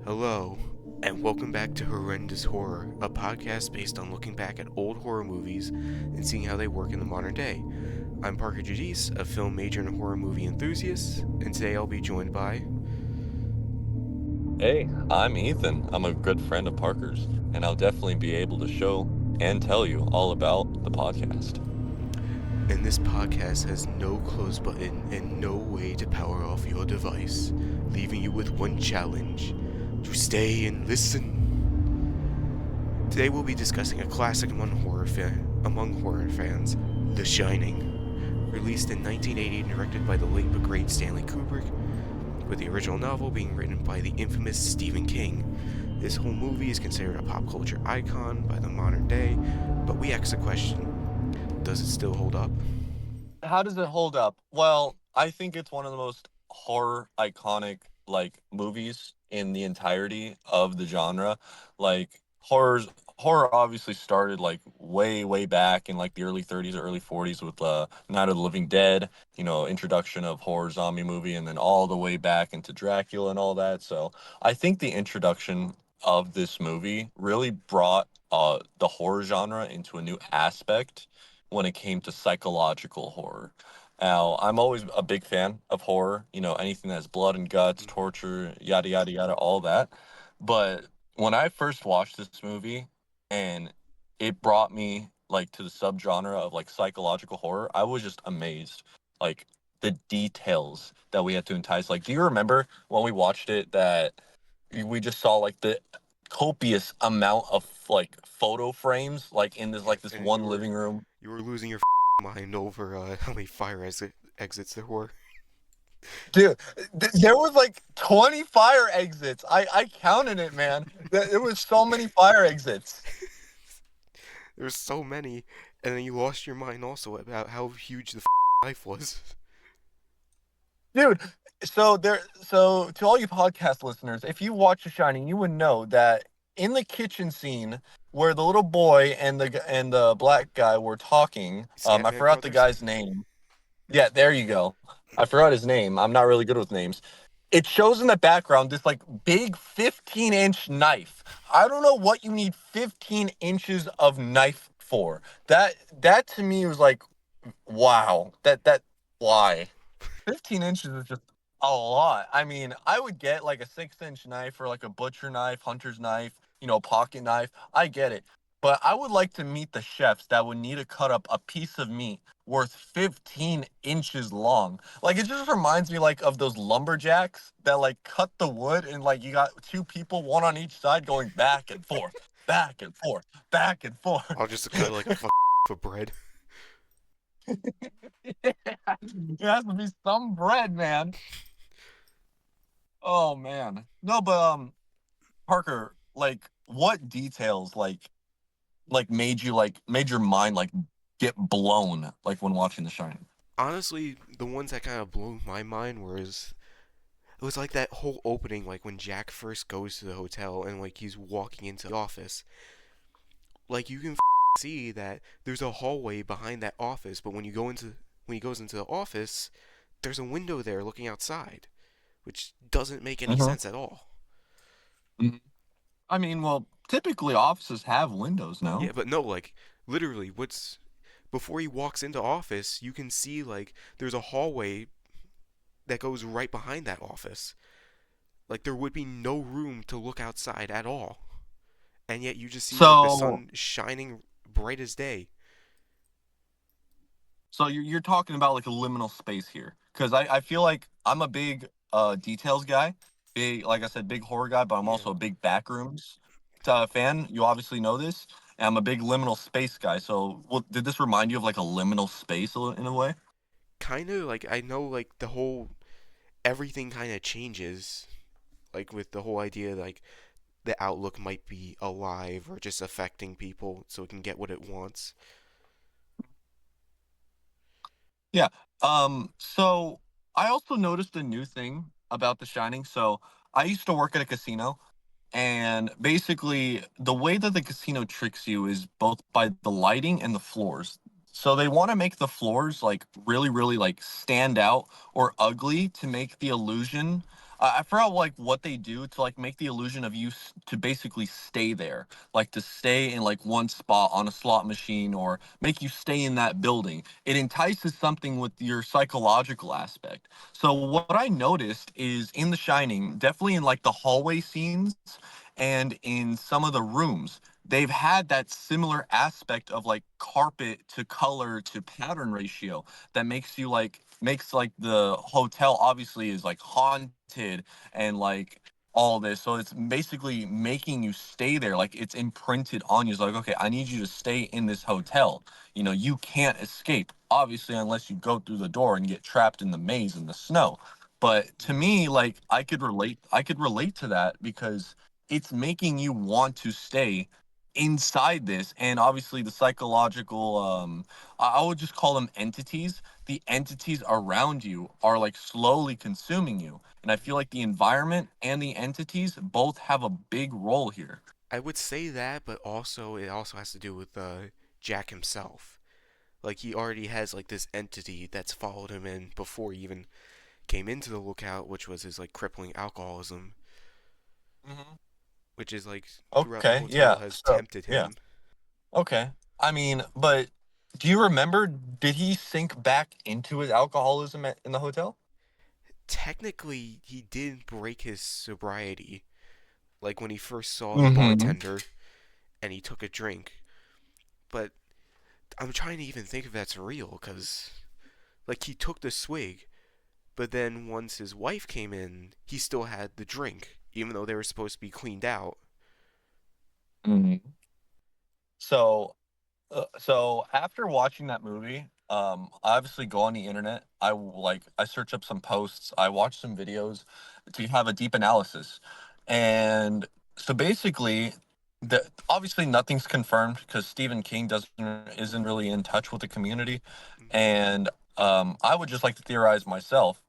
Hello, and welcome back to Horrendous Horror, a podcast based on looking back at old horror movies and seeing how they work in the modern day. I'm Parker Judice, a film major and horror movie enthusiast, and today I'll be joined by. Hey, I'm Ethan. I'm a good friend of Parker's, and I'll definitely be able to show and tell you all about the podcast. And this podcast has no close button and no way to power off your device, leaving you with one challenge to stay and listen. Today we'll be discussing a classic among horror fans, The Shining. Released in 1980 and directed by the late but great Stanley Kubrick, with the original novel being written by the infamous Stephen King. This whole movie is considered a pop culture icon by the modern day, but we ask the question, does it still hold up? How does it hold up? Well, I think it's one of the most horror iconic movies in the entirety of the genre. Like horror obviously started like way back in like the early 30s or early 40s with Night of the Living Dead, introduction of horror zombie movie, and then all the way back into Dracula and all that. So, I think the introduction of this movie really brought the horror genre into a new aspect when it came to psychological horror. Now, I'm always a big fan of horror, anything that's blood and guts, Mm-hmm. torture, yada, yada, yada, all that. But when I first watched this movie and it brought me like to the subgenre of like psychological horror, I was just amazed. Like the details that we had to entice. Like, do you remember when we watched it that we just saw like the copious amount of like photo frames like in Yeah, this and one living room. you were losing your mind over how many exits there were. Dude, there was like 20 fire exits. I counted it, man. There was so many fire exits. There's so many, and then you lost your mind also about how huge the knife was. Dude, so to all you podcast listeners, if you watch The Shining, you would know that in the kitchen scene where the little boy and the black guy were talking, I Scatman forgot the Brothers. guy's name. Yeah, there you go. I forgot his name. I'm not really good with names. It shows in the background this like big 15-inch knife. I don't know what you need 15 inches of knife for. That to me was like, wow. That why? 15 inches is just a lot. I mean, I would get like a 6-inch knife or like a butcher knife, hunter's knife, pocket knife. I get it. But I would like to meet the chefs that would need to cut up a piece of meat worth 15 inches long. Like, it just reminds me like of those lumberjacks that like cut the wood and like you got two people, one on each side, going back and forth, back and forth, back and forth. I'll just cut like a of bread. It has to be some bread, man. Oh man. No, but Parker, like what details made your mind like get blown like when watching The Shining? Honestly, the ones that kind of blew my mind it was like that whole opening, like when Jack first goes to the hotel and like he's walking into the office. Like you can see that there's a hallway behind that office, but when he goes into the office, there's a window there looking outside, which doesn't make any Mm-hmm. sense at all. I mean, well, typically offices have windows, Yeah, no? but no, like literally, what's before he walks into office, you can see like there's a hallway that goes right behind that office. Like there would be no room to look outside at all. And yet you just see like the So sun shining bright as day. so you're talking about like a liminal space here. Because I feel like I'm a big details guy. Big, like I said, big horror guy, but I'm Yeah. also a big backrooms fan. You obviously know this. And I'm a big liminal space guy. So, did this remind you of like a liminal space in a way? Kind of like I know like the whole everything kind of changes like with the whole idea like the outlook might be alive or just affecting people so it can get what it wants. Yeah. So I also noticed a new thing about The Shining. So I used to work at a casino, and basically the way that the casino tricks you is both by the lighting and the floors. So they want to make the floors like really, really like stand out or ugly to make the illusion. I forgot like what they do to like make the illusion of you to basically stay there, like to stay in like one spot on a slot machine or make you stay in that building. It entices something with your psychological aspect. So what I noticed is in The Shining, definitely in like the hallway scenes and in some of the rooms, they've had that similar aspect of like carpet to color to pattern ratio that makes like the hotel obviously is like haunted and like all this. So it's basically making you stay there. Like it's imprinted on you. It's like, okay, I need you to stay in this hotel. You know, you can't escape, obviously, unless you go through the door and get trapped in the maze in the snow. But to Mm. me, like I could relate to that because it's making you want to stay inside this. And obviously the psychological I would just call them entities. The entities around you are like slowly consuming you, and I feel Mhm. like the environment and the entities both have a big role here. I would say that, but also it also has to do with Jack himself. Like he already has like this entity that's followed him in before he even came into the lookout, which was his like crippling alcoholism, Hmm. which is like throughout the Okay, hotel yeah, has so tempted yeah, him. okay. I mean, but do you remember, did he sink back into his alcoholism in the hotel? Technically, he did break his sobriety, like when he first saw the Mm-hmm. bartender and he took a drink. But I'm trying to even think if that's real, because like he took the swig, but then once his wife came in, he still had the drink, even though they were supposed to be cleaned out. Hmm. So so after watching that movie, I obviously go on the internet. I search up some posts. I watch some videos to have a deep analysis, and so basically, obviously nothing's confirmed because Stephen King doesn't isn't really in touch with the community, Hmm. and I would just like to theorize myself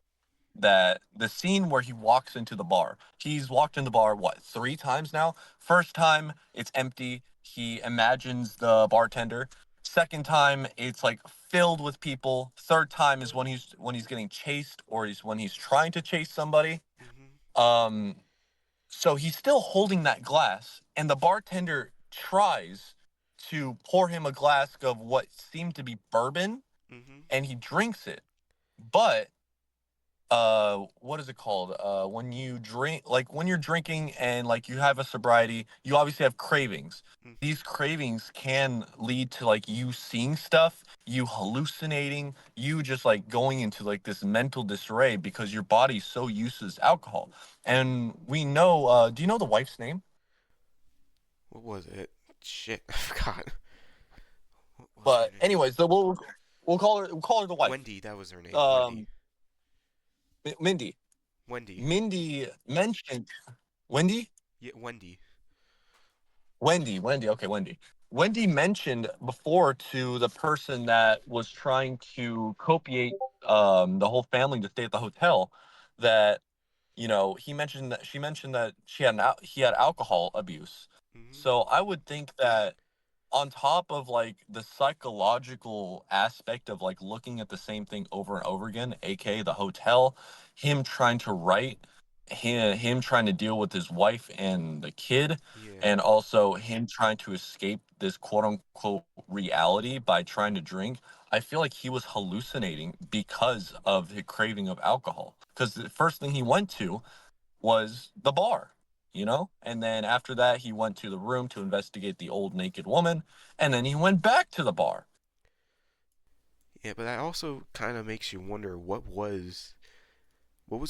that the scene where he walks into the bar, he's walked in the bar, what, three times now? First time, it's empty. He imagines the bartender. Second time, it's like filled with people. Third time is when he's getting chased or he's when he's trying to chase somebody. Hmm. Um, so he's still holding that glass, and the bartender tries to pour him a glass of what seemed to be bourbon, Hmm. and he drinks it. But what is it called, when you drink, like when you're drinking and like you have a sobriety, you obviously have cravings. Hmm. These cravings can lead to like you seeing stuff, you hallucinating, you just like going into like this mental disarray because your body's so used to this alcohol. Hmm. And we know, do you know the wife's name? What was it? Shit, I forgot. What was her But name? anyways, we'll call her the wife. Wendy, that was her name. Wendy. um Mindy. Wendy. Mindy mentioned Wendy. Yeah, Wendy. Wendy. Okay, Wendy. Wendy mentioned before to the person that was trying to copiate the whole family to stay at the hotel that, she mentioned that he had alcohol abuse. Hmm. So I would think that on top of like the psychological aspect of like looking at the same thing over and over again, aka the hotel, him trying to write, him trying to deal with his wife and the kid, Yeah. and also him trying to escape this quote unquote reality by trying to drink. I feel like he was hallucinating because of the craving of alcohol. Because the first thing he went to was the bar, And then after that, he went to the room to investigate the old naked woman. And then he went back to the bar. Yeah, but that also kind of makes you wonder what was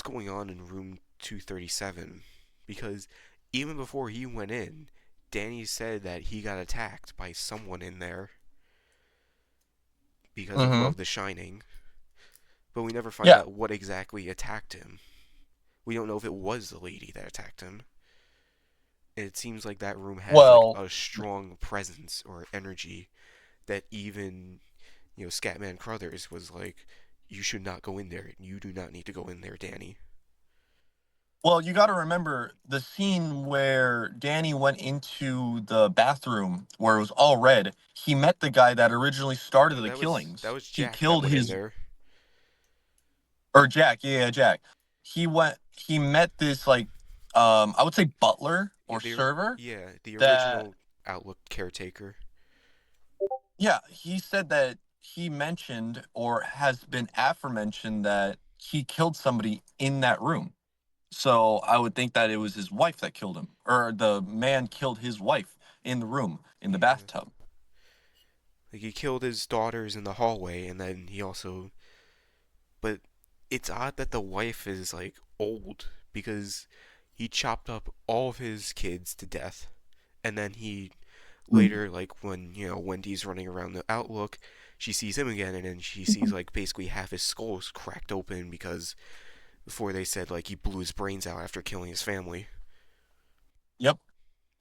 going on in room 237, because even before he went in, Danny said that he got attacked by someone in there because Mm-hmm. of The Shining, but we never find Yeah. out what exactly attacked him. We don't know if it was the lady that attacked him. It seems like that room has like Well, a strong presence or energy that even, Scatman Crothers was like, you should not go in there. You do not need to go in there, Danny. Well, you got to remember the scene where Danny went into the bathroom where it was all red. He met the guy that originally started No, the that killings. was He Jack that killed went in his there. or Jack, yeah, Jack. He met this like I would say butler Yeah, or server the that original Outlook caretaker. yeah, he said that he mentioned or has been aforementioned that he killed somebody in that room. So I would think that it was his wife that killed him, or the man killed his wife in the room in the Yeah, bathtub. like he killed his daughters in the hallway, and then he also. But it's odd that the wife is like old because he chopped up all of his kids to death, and then he Mm. later, like when Wendy's running around the Outlook, she sees him again, and then she sees like basically half his skull's cracked open because before they said like he blew his brains out after killing his family. Yep.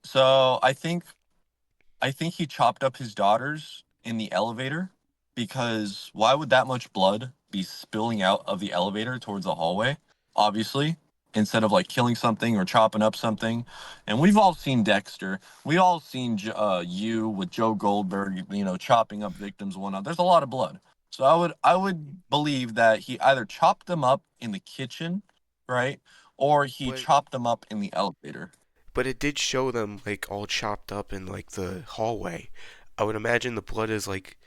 So I think he chopped up his daughters in the elevator because why would that much blood be spilling out of the elevator towards the hallway? Obviously, instead of like killing something or chopping up something. And we've all seen Dexter. We all seen you with Joe Goldberg, chopping up victims and whatnot. There's a lot of blood. So I would believe that he either chopped them up in the kitchen, right? Or he But chopped them up in the elevator. it did show them like all chopped up in like the hallway. I would imagine the blood is like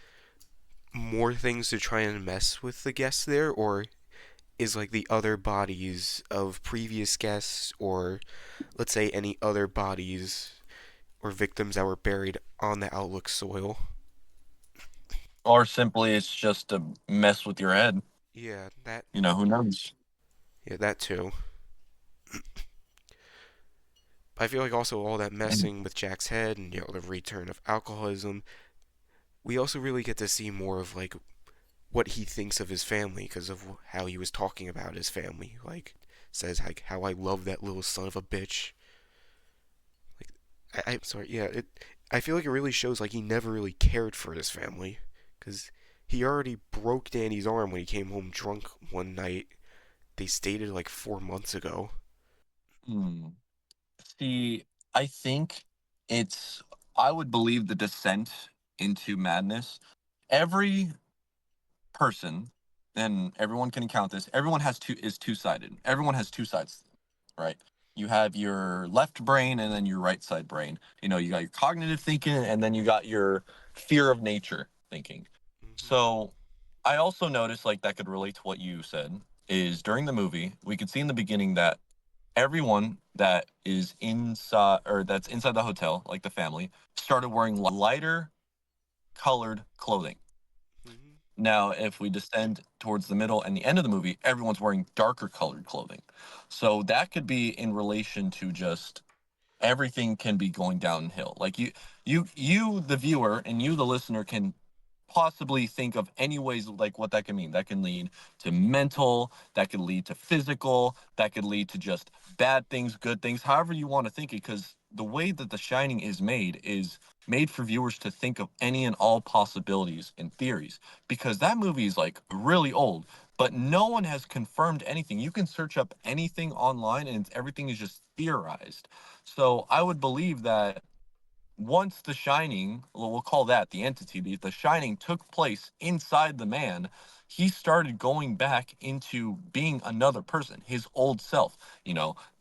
more things to try and mess with the guests there, or is like the other bodies of previous guests, or let's say any other bodies or victims that were buried on the Outlook soil. Or simply it's just to mess with your head. Yeah, Who knows? that too. I feel like also all that And messing with Jack's head and the return of alcoholism, we also really get to see more of like what he thinks of his family because of how he was talking about his family. Like says like how I love that little son of a bitch. Like I'm sorry, yeah, I feel like it really shows like he never really cared for his family because he already broke Danny's arm when he came home drunk one night. They stated like 4 months ago. hmm, see, I think it's I would believe the descent into madness. Every person, and everyone can count this. Everyone has two-sided. Everyone has two sides, right? You have your left brain and then your right side brain. You got your cognitive thinking and then you got your fear of nature thinking. Hmm. So I also noticed like that could relate to what you said is during the movie, we could see in the beginning that everyone that is inside or that's inside the hotel, like the family, started wearing lighter colored clothing. Hmm. Now, if we descend towards the middle and the end of the movie, everyone's wearing darker colored clothing. So that could be in relation to just everything can be going downhill. Like you, the viewer, and you, the listener, can possibly think of any ways like what that can mean. That can lead to mental, that could lead to physical, that could lead to just bad things, good things, however you want to think it, because the way that The Shining is made for viewers to think of any and all possibilities and theories. Because that movie is like really old, but no one has confirmed anything. You can search up anything online and everything is just theorized. So I would believe that once the shining, well, we'll call that the entity, the shining took place inside the man, he started going back into being another person, his old self.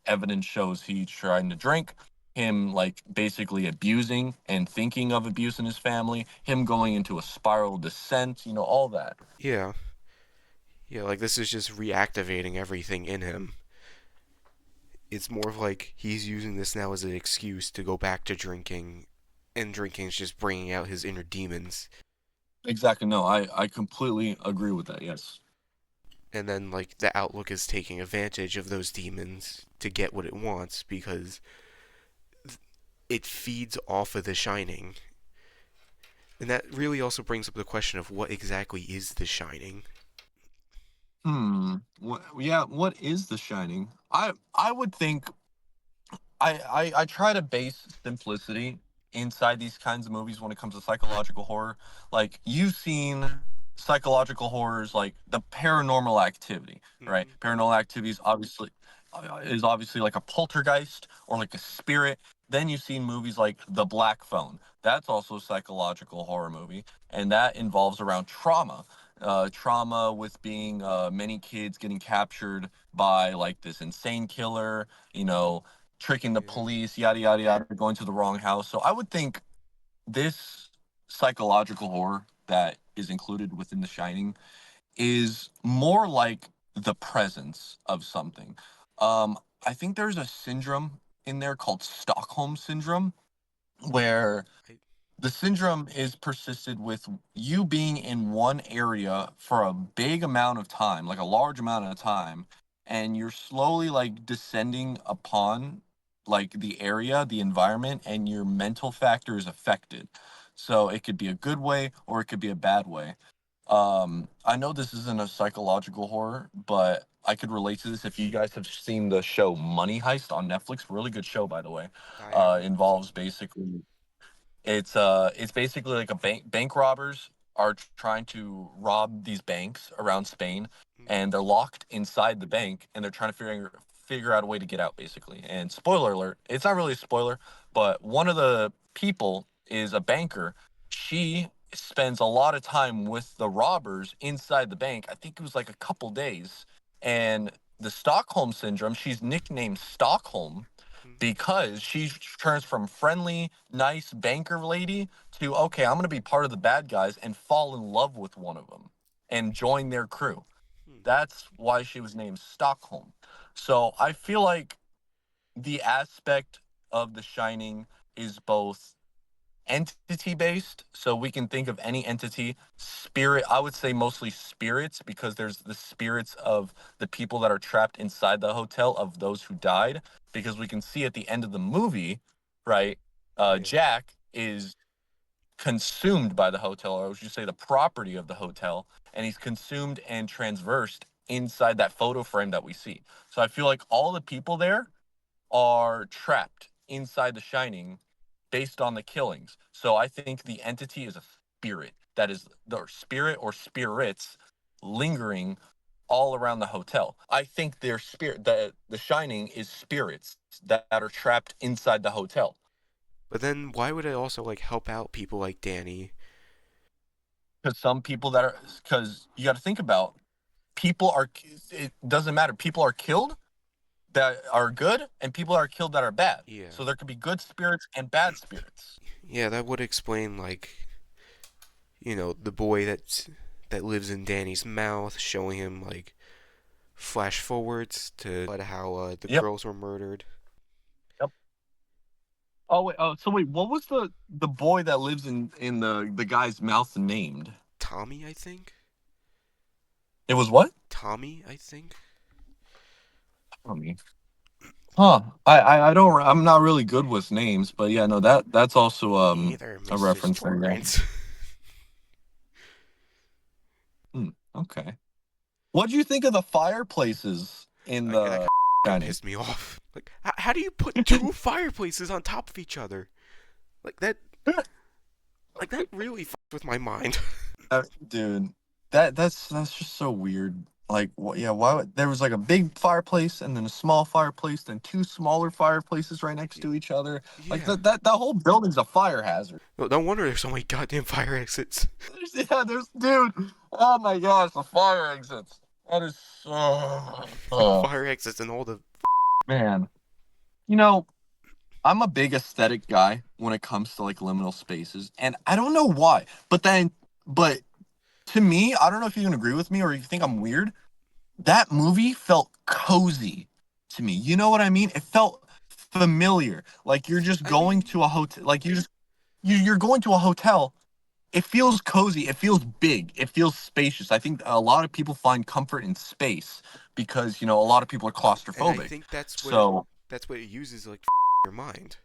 Evidence shows he trying to drink, him like basically abusing and thinking of abuse in his family, him going into a spiral descent, all that. Yeah, yeah, like this is just reactivating everything in him. It's more of like he's using this now as an excuse to go back to drinking, and drinking is just bringing out his inner demons. Exactly. No, I completely agree with that. Yes. And then like the Outlook is taking advantage of those demons to get what it wants because it feeds off of the Shining. And that really also brings up the question of what exactly is the Shining. Yeah, what is the shining? I would think I try to base simplicity inside these kinds of movies when it comes to psychological horror. Like you've seen psychological horrors like the paranormal activity, right? Hmm. Paranormal activities obviously is obviously like a poltergeist or like a spirit. Then you've seen movies like The Black Phone. That's also a psychological horror movie, and that involves around trauma. Trauma with being many kids getting captured by like this insane killer, you know, tricking the Yeah. police, yada yada yada, going to the wrong house. So I would think this psychological horror that is included within The Shining is more like the presence of something. Um, I think there's a syndrome in there called Stockholm syndrome, where I, the syndrome is persisted with you being in one area for a big amount of time, like a large amount of time, and you're slowly like descending upon like the area, the environment, and your mental factor is affected. So it could be a good way or it could be a bad way. I know this isn't a psychological horror, but I could relate to this if you guys have seen the show Money Heist on Netflix. Really good show, by the way. I haven't. Involves basically it's basically like a bank robbers are trying to rob these banks around Spain, Mm-hmm. and they're locked inside the bank, and they're trying to figure out a way to get out, basically. And spoiler alert, it's not really a spoiler, but one of the people is a banker. She spends a lot of time with the robbers inside the bank. I think it was like a couple days, and the Stockholm syndrome. She's nicknamed Stockholm Mm-hmm. because she turns from friendly, nice banker lady to, okay, I'm going to be part of the bad guys and fall in love with one of them and join their crew. Hmm. That's why she was named Stockholm. So I feel like the aspect of The Shining is both entity based, so we can think of any entity. Spirit, I would say mostly spirits, because there's the spirits of the people that are trapped inside the hotel, of those who died, because we can see at the end of the movie, right, Yeah. Jack is consumed by the hotel, or would you say the property of the hotel, and he's consumed and transversed inside that photo frame that we see. So I feel like all the people there are trapped inside The Shining based on the killings. So I think the entity is a spirit, that is the spirit or spirits lingering all around the hotel. I think their spirit, the Shining is spirits that are trapped inside the hotel. But then why would it also like help out people like Danny? Because some people that are, because you got to think about, people are, it doesn't matter. People are killed that are good, and people are killed that are bad. Yeah. So there could be good spirits and bad spirits. Yeah, that would explain like, the boy that lives in Danny's mouth, showing him like flash forwards to how the Yep. girls were murdered. Yep. Oh wait. Oh, so wait. What was the boy that lives in the guy's mouth named? Tommy, I think. It was what? Tommy, I think. Tommy. Huh. I don't. I'm not really good with names, but yeah, no. That's also Me either, a Mr. reference from that. Torrance. Okay. What do you think of the fireplaces in That the kind of Shining? pissed me off. Like, how do you put two fireplaces on top of each other? Like that. Like that really fucked with my mind. Dude, that's just so weird. Like, what? Yeah, there was like a big fireplace and then a small fireplace, then two smaller fireplaces right next to each other. Like Yeah. that whole building's a fire hazard. No wonder there's so many goddamn fire exits. There's dude. Oh my gosh, the fire exits. That is so. Oh Fire exits and all the. man, you know, I'm a big aesthetic guy when it comes to like liminal spaces, and I don't know why, but to me, I don't know if you can agree with me or you think I'm weird. That movie felt cozy to me. You know what I mean? It felt familiar. Like you're just I going mean, to a hotel. Like you're going to a hotel. It feels cozy. It feels big. It feels spacious. I think a lot of people find comfort in space because a lot of people are and I claustrophobic. think that's what So it uses like your mind.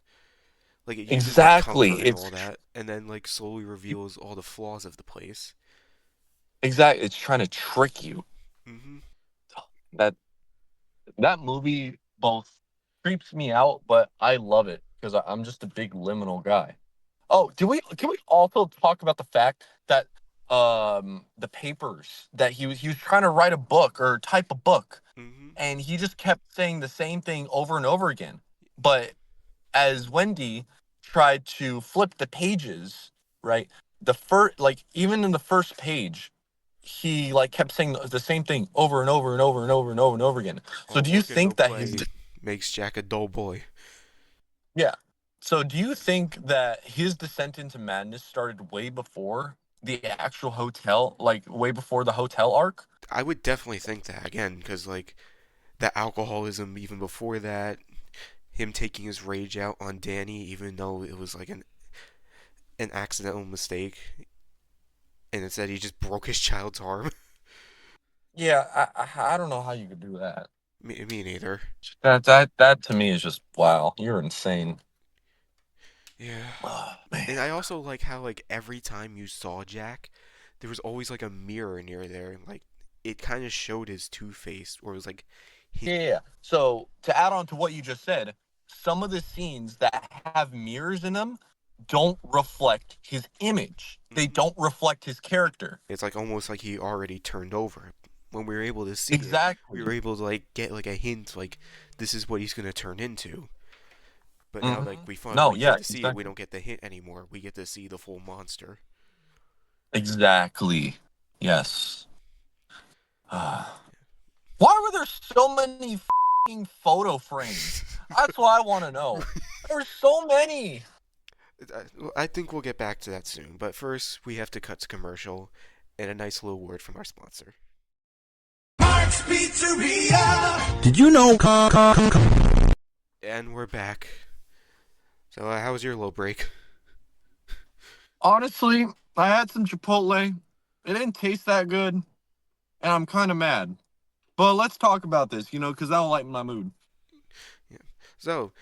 Like it uses like exactly, comfort and it's all that, and then like slowly reveals all the flaws of the place. exactly it's trying to trick you. Hmm. That that movie both creeps me out, but I love it because I'm just a big liminal guy. Oh, do we can we also talk about the fact that the papers that he was trying to write a book or type a book, Hmm. and he just kept saying the same thing over and over again. But as Wendy tried to flip the pages, right? The first, like even in the first page, he like kept saying the same thing over and over and over and over and over and over again. So All do you work and no think that his play makes Jack a dull boy. yeah. So do you think that his descent into madness started way before the actual hotel, like way before the hotel arc? I would definitely think that again, because like the alcoholism even before that, him taking his rage out on Danny, even though it was like an accidental mistake, and instead he just broke his child's arm. Yeah, I don't know how you could do that. Me neither. That to me is just wow. You're insane. Yeah. Oh, And man. I also like how like every time you saw Jack, there was always like a mirror near there, and like it kind of showed his two face, or it was like he. Yeah, yeah, yeah. So to add on to what you just said, some of the scenes that have mirrors in them don't reflect his image. They Mhm. don't reflect his character. It's like almost like he already turned over. When we were able to see it, we were Exactly. able to like get like a hint, like this is what he's gonna turn into. But now, like Hmm. we No, finally get yeah, to see it, we exactly. don't get the hint anymore. We get to see the full monster. Exactly. Yes. Why were there so many photo frames? That's what I want to know. There were so many. I think we'll get back to that soon. But first, we have to cut to commercial and a nice little word from our sponsor. Mark's Pizzeria. Did you know? And we're back. So, how was your little break? Honestly, I had some Chipotle. It didn't taste that good, and I'm kind of mad. But let's talk about this, because that'll lighten my mood. Yeah. So,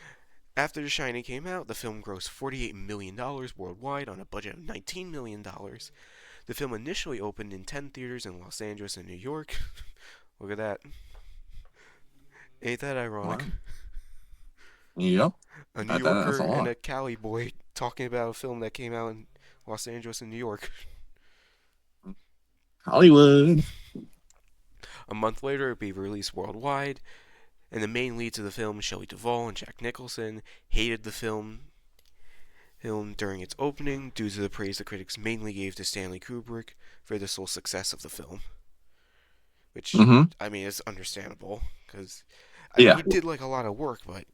after The Shining came out, the film grossed $48 million worldwide on a budget of $19 million. The film initially opened in 10 theaters in Los Angeles and New York. Look at that. Ain't that ironic? What? Yep. A New That's Yorker a and lot. a Cali boy talking about a film that came out in Los Angeles and New York. Hollywood. A month later, it would be released worldwide, and the main leads of the film, Shelley Duvall and Jack Nicholson, hated the film during its opening due to the praise the critics mainly gave to Stanley Kubrick for the sole success of the film. Which, Mm-hmm. I mean, is understandable, because, I mean, Yeah. he did, like, a lot of work, but,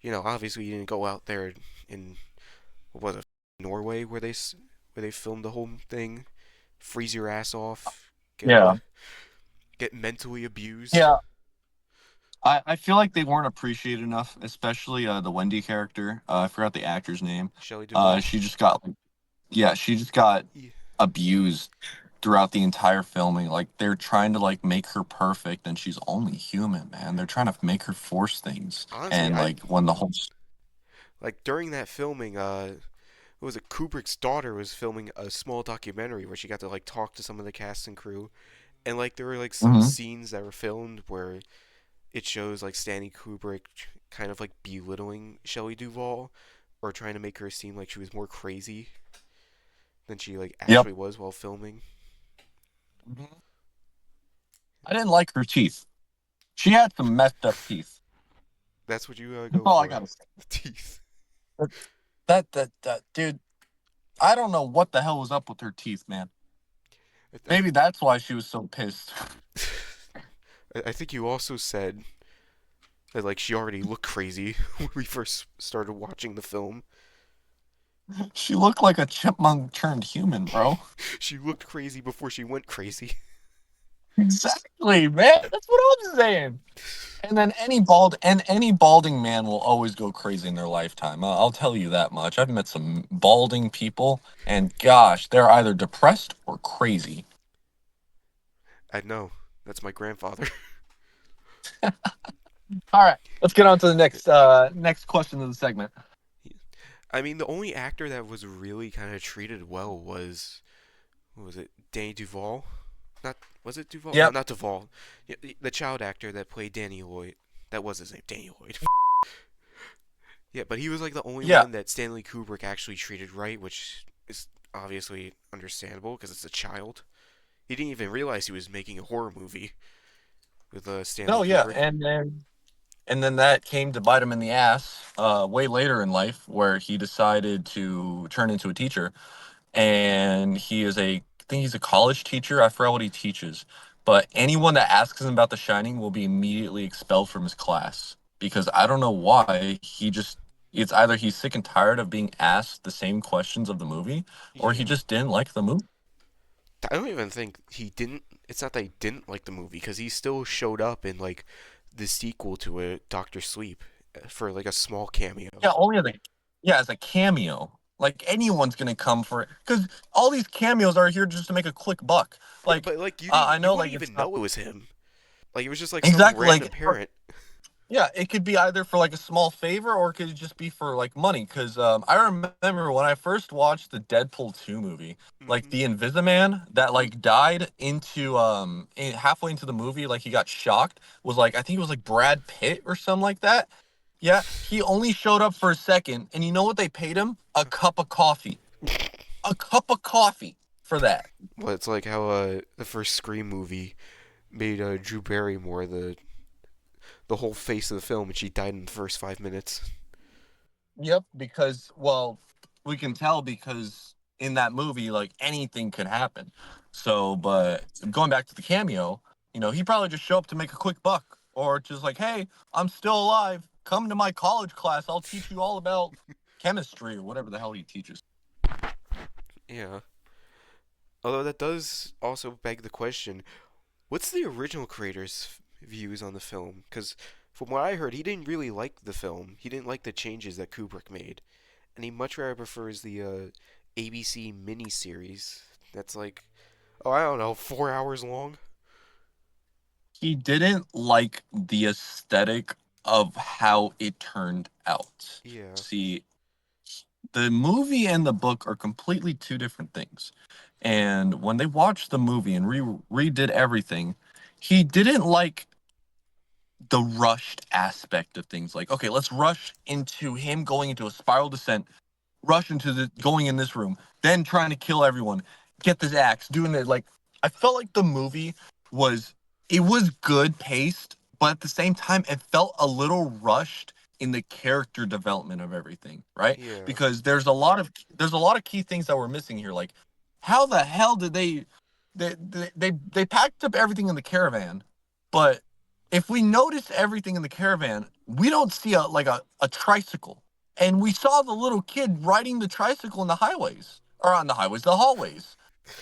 obviously he didn't go out there in, what was it, Norway, where they filmed the whole thing, freeze your ass off, Yeah. get mentally abused. Yeah. I feel like they weren't appreciated enough, especially the Wendy character. I forgot the actor's name. Shelley Duvall. She just got like, yeah, she just got Yeah. abused throughout the entire filming. Like they're trying to like make her perfect, and she's only human, man. They're trying to make her force things, Honestly, and I like when the whole like during that filming. What was it? Kubrick's daughter was filming a small documentary where she got to like talk to some of the cast and crew, and like there were like some Mhm. scenes that were filmed where it shows like Stanley Kubrick kind of like belittling Shelley Duvall or trying to make her seem like she was more crazy than she like Yep. actually was while filming. Mhm. I didn't like her teeth. She had some messed up teeth. That's what you That's go all I for. gotta say. The teeth. That dude. I don't know what the hell was up with her teeth, man. I, Maybe that's why she was so pissed. I think you also said that like she already looked crazy when we first started watching the film. She looked like a chipmunk turned human, bro. She looked crazy before she went crazy. Exactly, man. That's what I'm saying. And then any balding man will always go crazy in their lifetime. I'll tell you that much. I've met some balding people, and gosh, they're either depressed or crazy. I know. That's my grandfather. All right, let's get on to the next question of the segment. I mean, the only actor that was really kind of treated well was what was it? Danny Duvall? Not was it Duvall? No, Yep. not Duvall. Yeah, the child actor that played Danny Lloyd. That was his name, Danny Lloyd. Yeah, but he was like the only Yeah. one that Stanley Kubrick actually treated right, which is obviously understandable because it's a child. He didn't even realize he was making a horror movie. with Stanley No, yeah, Kubrick. and then that came to bite him in the ass way later in life, where he decided to turn into a teacher, and I think he's a college teacher. I forgot what he teaches, but anyone that asks him about The Shining will be immediately expelled from his class because I don't know why. It's either he's sick and tired of being asked the same questions of the movie, or he Yeah. just didn't like the movie. I don't even think he didn't. It's not that he didn't like the movie because he still showed up in like the sequel to it, Doctor Sleep, for like a small cameo. Yeah, only as a cameo. Like anyone's gonna come for it because all these cameos are here just to make a quick buck. Yeah, Like but like I you know, like wouldn't it's even not know it was him. Like it was just like some exactly random like parent. yeah, it could be either for like a small favor or it could just be for like money. Because I remember when I first watched the Deadpool 2 movie, like Hmm. the Invisiman that like died halfway into the movie, like he got shocked, was like I think it was like Brad Pitt or something like that. Yeah, he only showed up for a second, and you know what they paid him? A cup of coffee. A cup of coffee for that. Well, it's like how the first Scream movie made Drew Barrymore the whole face of the film, and she died in the first 5 minutes. Yep, because well, we can tell because in that movie, like anything could happen. So, but going back to the cameo, he probably just show up to make a quick buck, or just like, hey, I'm still alive. Come to my college class. I'll teach you all about chemistry or whatever the hell he teaches. Yeah. Although that does also beg the question: what's the original creator's views on the film? Because from what I heard, he didn't really like the film. He didn't like the changes that Kubrick made, and he much rather prefers the ABC miniseries. That's like, oh, I don't know, 4 hours long. He didn't like the aesthetic of how it turned out. Yeah. See, the movie and the book are completely two different things. And when they watched the movie and redid everything, he didn't like the rushed aspect of things. Like, okay, let's rush into him going into a spiral descent, rush into the going in this room, then trying to kill everyone, get this axe, doing it. Like, I felt like the movie was it was good paced, but at the same time, it felt a little rushed in the character development of everything, right? Yeah. Because there's a lot of key things that were missing here. Like, how the hell did they packed up everything in the caravan, but if we notice everything in the caravan, we don't see a tricycle, and we saw the little kid riding the tricycle in the highways or on the highways, the hallways.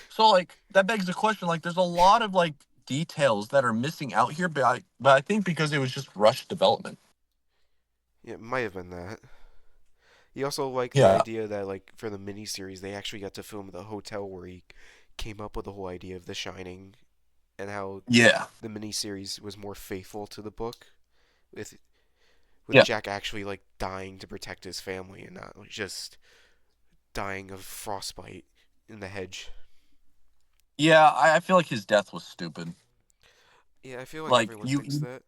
So like that begs the question. Like, there's a lot of like details that are missing out here, but I think because it was just rushed development. Yeah, it might have been that. He also liked the Yeah, idea that, like, for the miniseries, they actually got to film the hotel where he came up with the whole idea of The Shining, and how yeah, the miniseries was more faithful to the book, with yeah, Jack actually like dying to protect his family and not like, just dying of frostbite in the hedge. yeah. I feel like his death was stupid. Yeah, I feel like Like everyone thinks that.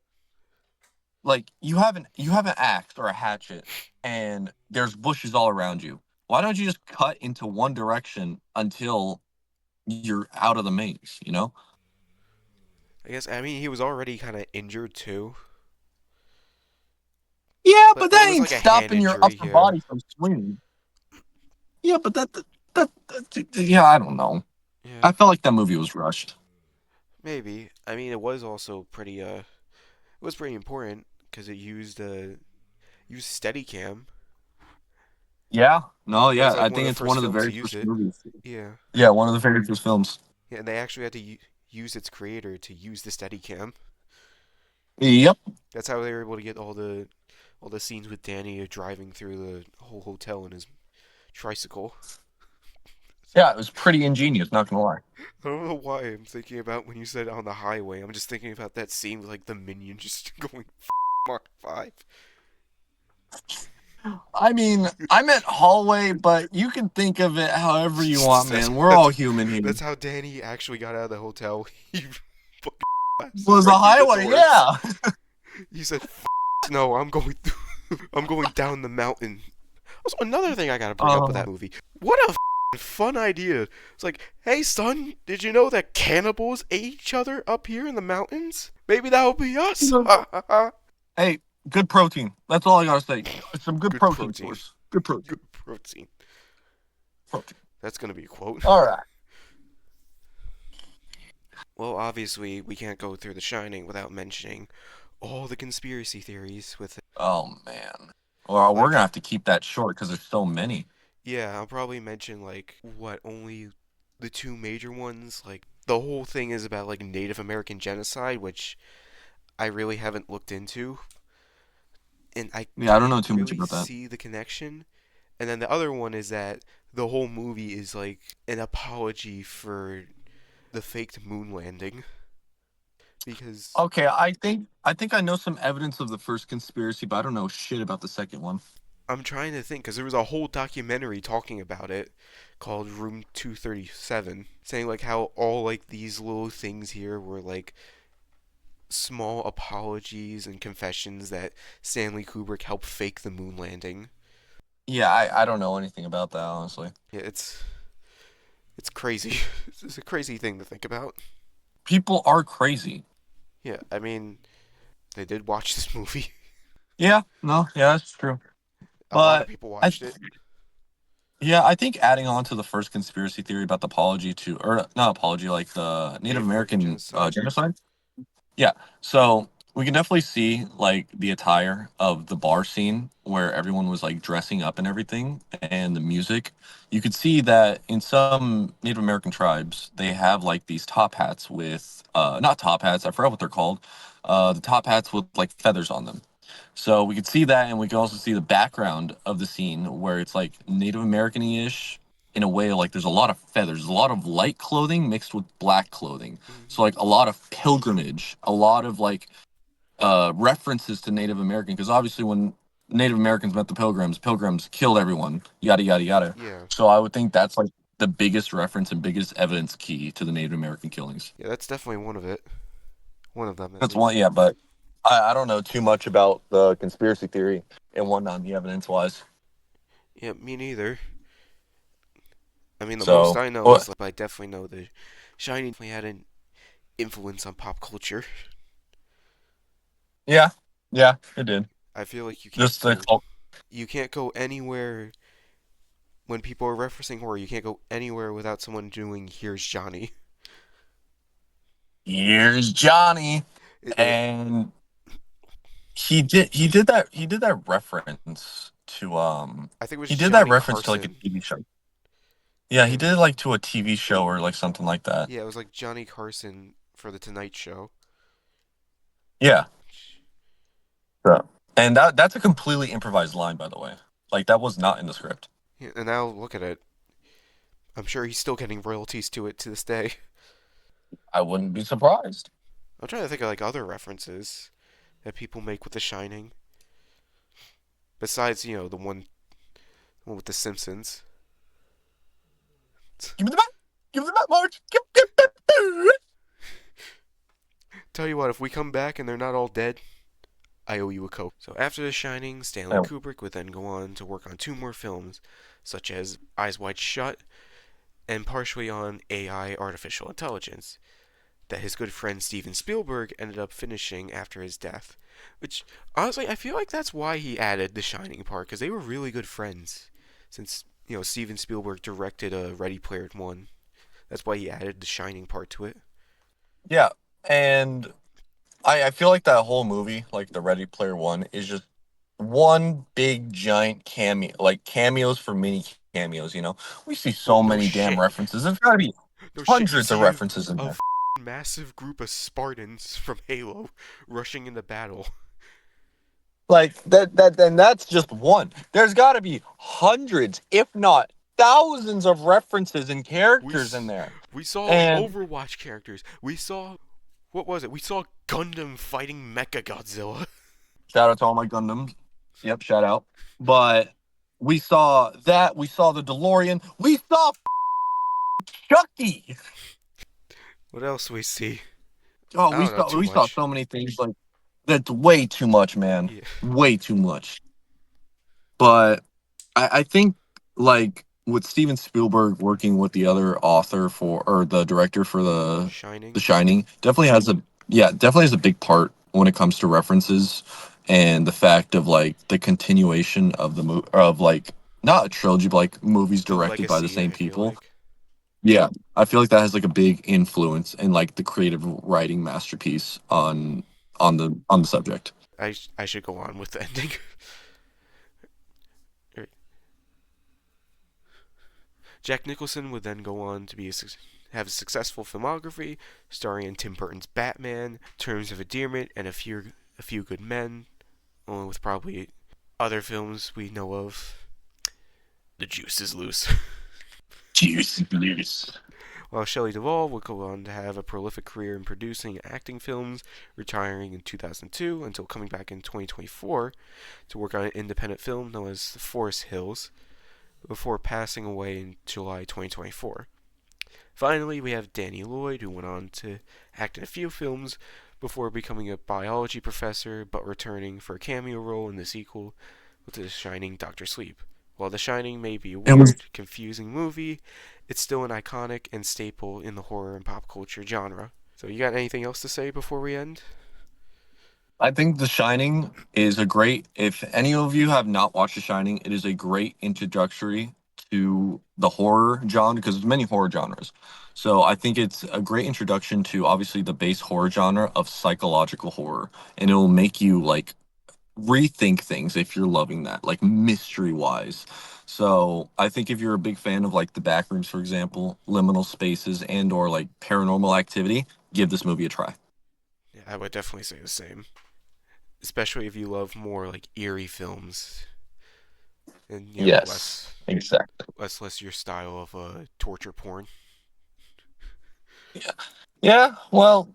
you have an axe or a hatchet, and there's bushes all around you. Why don't you just cut into one direction until you're out of the maze, you know? I guess I mean he was already kind of injured too, Yeah, but but it that was ain't like a hand stopping your injury. upper Yeah, body from swinging. Yeah, but yeah, I don't know. yeah, I felt like that movie was rushed. maybe. I mean, it was also pretty it was pretty important because it used Steadicam. Yeah, no, It was yeah, like I one think of the it's first one of the films to very use first it. movies. Yeah, Yeah, one of the very first films. yeah, and they actually had to use its creator to use the Steadicam. Yep. That's how they were able to get all the scenes with Danny driving through the whole hotel in his tricycle. Yeah, it was pretty ingenious, not gonna lie. I don't know why I'm thinking about when you said on the highway. I'm just thinking about that scene with like the minion just going Mark 5. I mean, I meant hallway, but you can think of it however you want, that's, man. We're that's all human here. that's how Danny actually got out of the hotel. He fucking blasted Was a right through the highway, doors. yeah. He said, "No, I'm going I'm going down the mountain." Also, another thing I gotta bring up with Um, that movie. What a Fun idea. It's like, hey son, did you know that cannibals ate each other up here in the mountains? Maybe that'll be us. Hey, good protein. That's all I gotta say. Some good Good protein protein. source. Good protein. Good protein. Protein. That's gonna be a quote. All right. Well, obviously, we can't go through The Shining without mentioning all the conspiracy theories with it. Oh man. Well, we're Like, gonna have to keep that short because there's so many. yeah, I'll probably mention, like, what, only the two major ones? Like, the whole thing is about, like, Native American genocide, which I really haven't looked into, and I Yeah, I don't can't know too much really about that. see the connection. And then the other one is that the whole movie is, like, an apology for the faked moon landing. Because Okay, I think I know some evidence of the first conspiracy, but I don't know shit about the second one. I'm trying to think, because there was a whole documentary talking about it called Room 237, saying like how all like these little things here were like small apologies and confessions that Stanley Kubrick helped fake the moon landing. Yeah, I don't know anything about that, honestly. Yeah, it's crazy. It's a crazy thing to think about. People are crazy. Yeah, I mean, they did watch this movie. Yeah, no, yeah, that's true. A lot of But people I watched it. yeah, I think adding on to the first conspiracy theory about the apology to, or not apology, like the Native Native American American genocide. genocide. Yeah. So we can definitely see like the attire of the bar scene where everyone was like dressing up and everything and the music. You could see that in some Native American tribes, they have like these top hats with not top hats, I forgot what they're called. The top hats with like feathers on them. So we could see that, and we can also see the background of the scene where it's like Native American-ish in a way. Like there's a lot of feathers, a lot of light clothing mixed with black clothing. So Hmm. like a lot of pilgrimage, a lot of like references to Native American, because obviously when Native Americans met the Pilgrims, Pilgrims killed everyone, yada yada yada. Yeah, So I would think that's like the biggest reference and biggest evidence key to the Native American killings. yeah, that's definitely one of it. One of them, at That's one, least. yeah, but I don't know too much about the conspiracy theory and whatnot, the evidence wise. Yeah, me neither. I mean, the most So, I know well, is like I definitely know the Shining definitely had an influence on pop culture. yeah, yeah, it did. I feel like Just the cult. you can't go anywhere when people are referencing horror. You can't go anywhere without someone doing "Here's Johnny." Here's Johnny, It and he did that reference to I think it he was did that Johnny reference to like a Carson. TV show. Yeah, he Yeah, did it like to a TV show or like something like that. yeah, it was like Johnny Carson for the Tonight Show. Yeah, yeah. And that's a completely improvised line, by the way. Like that was not in the script. Yeah, and now look at it. I'm sure he's still getting royalties to it to this day. I wouldn't be surprised. I'm trying to think of like other references that people make with The Shining. Besides, the one with The Simpsons. Give me the map. Give me the map, Marge. Give. Tell you what, if we come back and they're not all dead, I owe you a Coke. So after The Shining, Stanley Oh, Kubrick would then go on to work on two more films, such as Eyes Wide Shut and partially on AI, artificial intelligence, that his good friend Steven Spielberg ended up finishing after his death. Which, honestly, I feel like that's why he added the Shining part, because they were really good friends. Since, Steven Spielberg directed Ready Player One. That's why he added the Shining part to it. yeah, and I feel like that whole movie, like the Ready Player One, is just one big giant cameo, like cameos for mini cameos. We see No, so no many damn shit. references. There's got to be No shit. You hundreds of see references in a there. massive group of Spartans from Halo rushing into battle. Like that, and that's just one. There's got to be hundreds, if not thousands, of references and We characters in s- there. we saw And Overwatch characters. We saw what was it? We saw Gundam fighting Mecha Godzilla. shout out to all my Gundams. Yep, shout out. But we saw that. We saw the DeLorean. We saw Chucky. What else we see? Oh, I we don't know saw too we saw much. so many things like that's way too much, man. Yeah. Way too much. But I think like with Steven Spielberg working with the other author for or the director for the Shining. Shining definitely has a big part when it comes to references and the fact of like the continuation of the of like not a trilogy but like movies The directed by the legacy, same I feel people. like. Yeah, I feel like that has like a big influence in like the creative writing masterpiece on the subject. I should go on with the ending. Jack Nicholson would then go on to have a successful filmography, starring in Tim Burton's Batman, Terms of Endearment, and a few Good Men, along with probably other films we know of. The Juice is Loose. Juicy blues. While Shelley Duvall would go on to have a prolific career in producing and acting films, retiring in 2002 until coming back in 2024 to work on an independent film known as The Forest Hills, before passing away in July 2024. Finally, we have Danny Lloyd, who went on to act in a few films before becoming a biology professor, but returning for a cameo role in the sequel with The Shining Doctor Sleep. While The Shining may be a And was weird, confusing movie, it's still an iconic and staple in the horror and pop culture genre. So, you got anything else to say before we end? I think The Shining is a great, if any of you have not watched The Shining, it is a great introductory to the horror genre because there's many horror genres. So I think it's a great introduction to obviously the base horror genre of psychological horror. And it will make you like rethink things if you're loving that, like mystery wise. So I think if you're a big fan of like the backrooms, for example, liminal spaces and or like paranormal activity, give this movie a try. Yeah, I would definitely say the same. Especially if you love more like eerie films and Yes, exactly. less your style of torture porn. Yeah. Yeah. Well,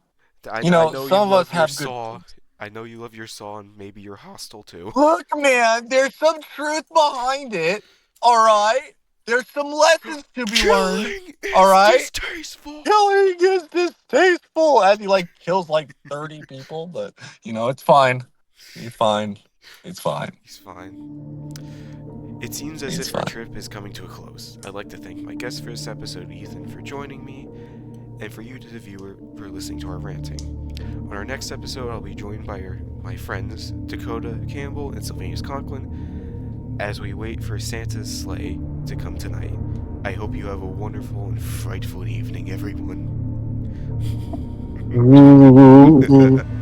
I know you some of us love your have good Saw. points. I know you love your Saw, and maybe you're hostile too. Look, man, there's some truth behind it. All right. There's some lessons to be learned. Killing All is right. distasteful. Killing is distasteful as he like kills like 30 people, but it's fine. You're fine. It's fine. He's fine. It seems as It's if our fine. trip is coming to a close. I'd like to thank my guest for this episode, Ethan, for joining me, and for you, the viewer, for listening to our ranting. On our next episode, I'll be joined by my friends Dakota Campbell and Sylvanus Conklin as we wait for Santa's sleigh to come tonight. I hope you have a wonderful and frightful evening, everyone. Ooh.